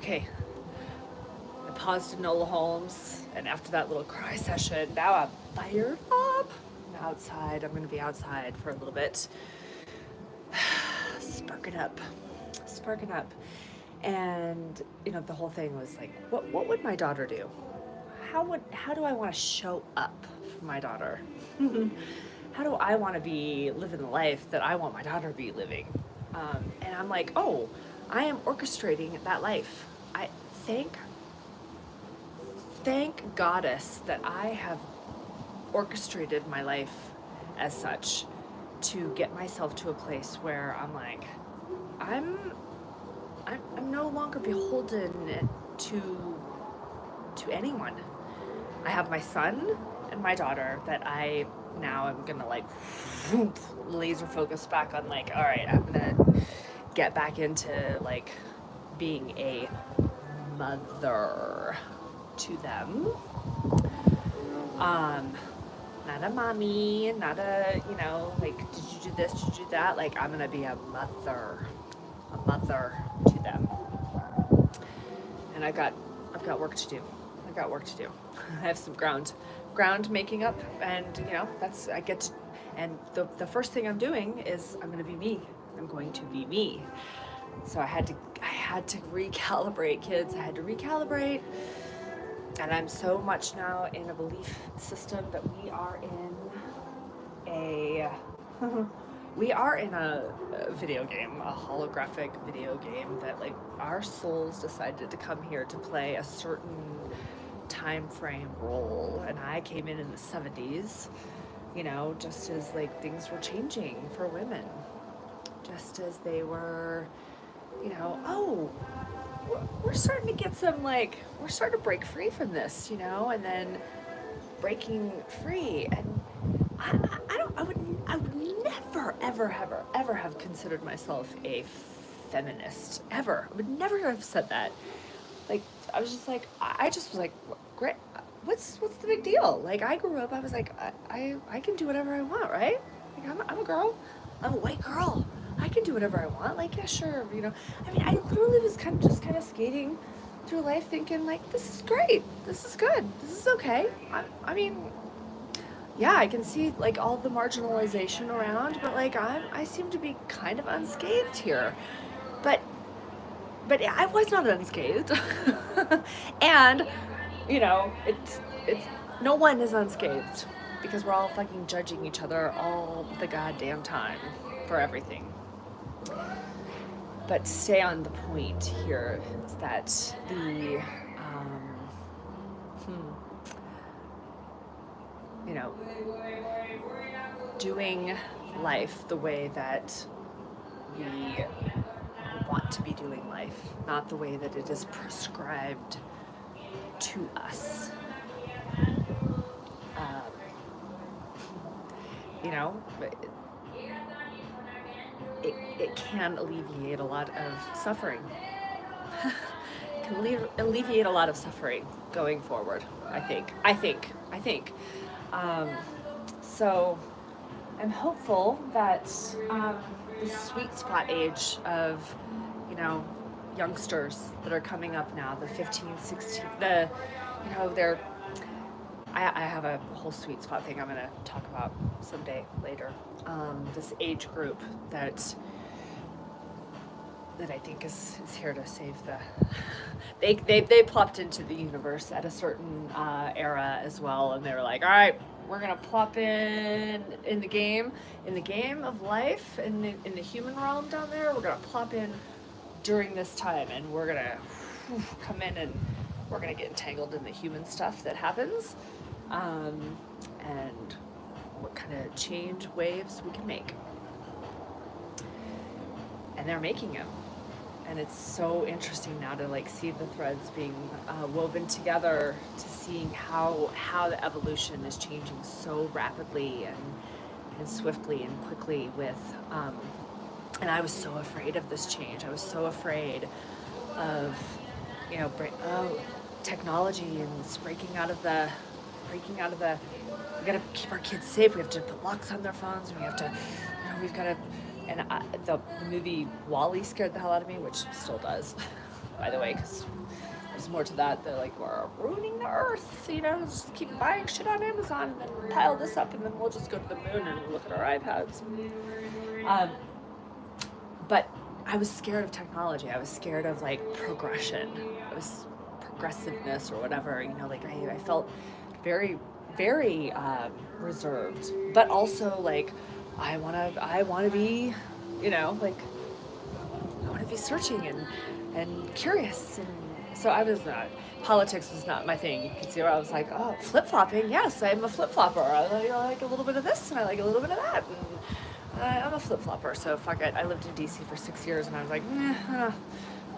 okay, I paused Enola Holmes, and after that little cry session, now I'm fired up. I'm outside. I'm going to be outside for a little bit. Sparking up. And, the whole thing was like, what would my daughter do? How do I want to show up for my daughter? How do I want to be living the life that I want my daughter to be living? And I'm like, oh, I am orchestrating that life. I thank Goddess that I have orchestrated my life as such to get myself to a place where I'm like, I'm no longer beholden to anyone. I have my son and my daughter that I now am gonna like whoop, laser focus back on, like, all right, I'm gonna get back into like being a mother to them. Not a mommy, not a, like, did you do this, did you do that? Like, I'm gonna be a mother to them. And I've got work to do. I have some ground making up, and I get to, and the first thing I'm doing is I'm gonna be me. I'm going to be me. So I had to recalibrate, kids. I had to recalibrate. And I'm so much now in a belief system that we are in a video game, a holographic video game that, like, our souls decided to come here to play a certain time frame role. And I came in the 70s, just as like things were changing for women, just as they were, oh, we're starting to get some, like, we're starting to break free from this, and then breaking free. And I would never, ever have considered myself a feminist, ever. I would never have said that. Like, I was just like, I just was like, great, what's the big deal? Like, I grew up, I was like, I can do whatever I want, right? Like, I'm a girl, I'm a white girl. I can do whatever I want. Like, yeah, sure, I mean, I literally was kind of skating through life thinking, like, this is great. This is good. This is okay. I mean, yeah, I can see, like, all the marginalization around, but, like, I seem to be kind of unscathed here. But I was not unscathed. And, it's no one is unscathed, because we're all fucking judging each other all the goddamn time for everything. But to stay on the point here is that the doing life the way that we want to be doing life, not the way that it is prescribed to us. It can alleviate a lot of suffering. It can alleviate a lot of suffering going forward, I think. So I'm hopeful that the sweet spot age of, youngsters that are coming up now, the 15, 16, they're, I have a whole sweet spot thing I'm going to talk about someday later. This age group that I think is here to save the. They plopped into the universe at a certain era as well, and they were like, all right, we're gonna plop in the game of life, in the human realm down there. We're gonna plop in during this time, and we're gonna come in, and we're gonna get entangled in the human stuff that happens, and what kind of change waves we can make. And they're making them. And it's so interesting now to, like, see the threads being woven together, to seeing how the evolution is changing so rapidly and swiftly and quickly with, and I was so afraid of this change. I was so afraid of, technology and breaking out of the, we gotta keep our kids safe. We have to put locks on their phones, and we have to, we've got to. And the movie WALL-E scared the hell out of me, which still does. by the way, because there's more to that. They're like, we're ruining the earth, you know, just keep buying shit on Amazon and then pile this up and then we'll just go to the moon and look at our iPads. But I was scared of technology. I was scared of like progression. I was progressiveness or whatever, you know, like I felt very, very reserved, but also like I want to be, you know, like I want to be searching and curious. And so I was not, politics was not my thing. You can see where I was like, oh, flip-flopping. Yes, I'm a flip-flopper. I like a little bit of this and I like a little bit of that. And I'm a flip-flopper, so fuck it. I lived in DC for 6 years and I was like,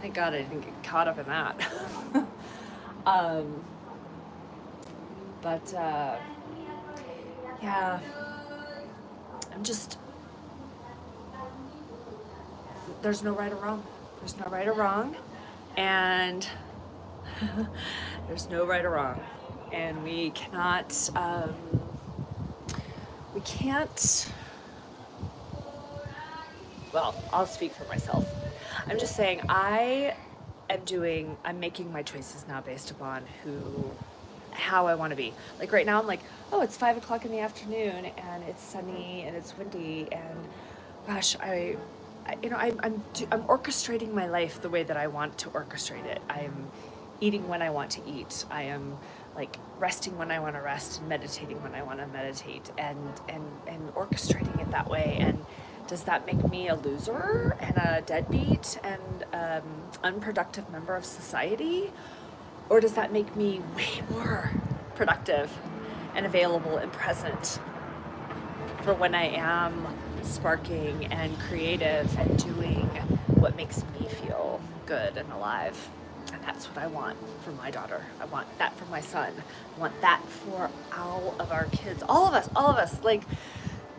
thank God I didn't get caught up in that. But yeah, there's no right or wrong. There's no right or wrong. And there's no right or wrong. And we can't, well, I'll speak for myself. I'm just saying I'm making my choices now based upon how I want to be. Like right now I'm like, oh, it's 5 o'clock in the afternoon and it's sunny and it's windy and gosh, I'm orchestrating my life the way that I want to orchestrate it. I'm eating when I want to eat. I am like resting when I want to rest and meditating when I want to meditate and orchestrating it that way. And does that make me a loser and a deadbeat and unproductive member of society? Or does that make me way more productive and available and present for when I am sparking and creative and doing what makes me feel good and alive? And that's what I want for my daughter. I want that for my son. I want that for all of our kids. All of us. Like,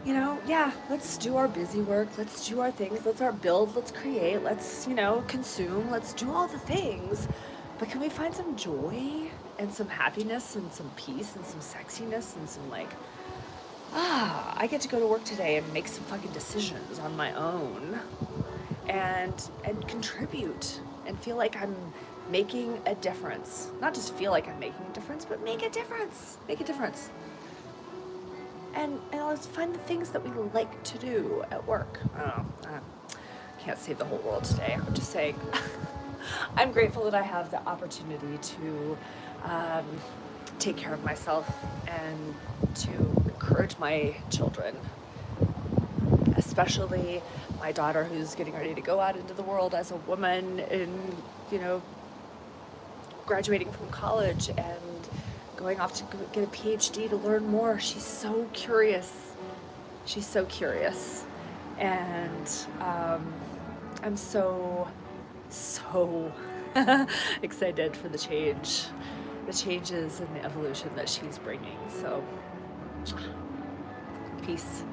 you know, yeah, let's do our busy work. Let's do our things. Let's build. Let's create. Let's, you know, consume. Let's do all the things. But can we find some joy and some happiness and some peace and some sexiness and some like, I get to go to work today and make some fucking decisions on my own and contribute and feel like I'm making a difference. Not just feel like I'm making a difference, but make a difference. Make a difference. And let's find the things that we like to do at work. I don't know. I can't save the whole world today. I'm just saying. I'm grateful that I have the opportunity to take care of myself and to encourage my children, especially my daughter who's getting ready to go out into the world as a woman and, you know, graduating from college and going off to get a PhD to learn more. She's so curious. She's so curious. And I'm so excited for the changes and the evolution that she's bringing. So, peace.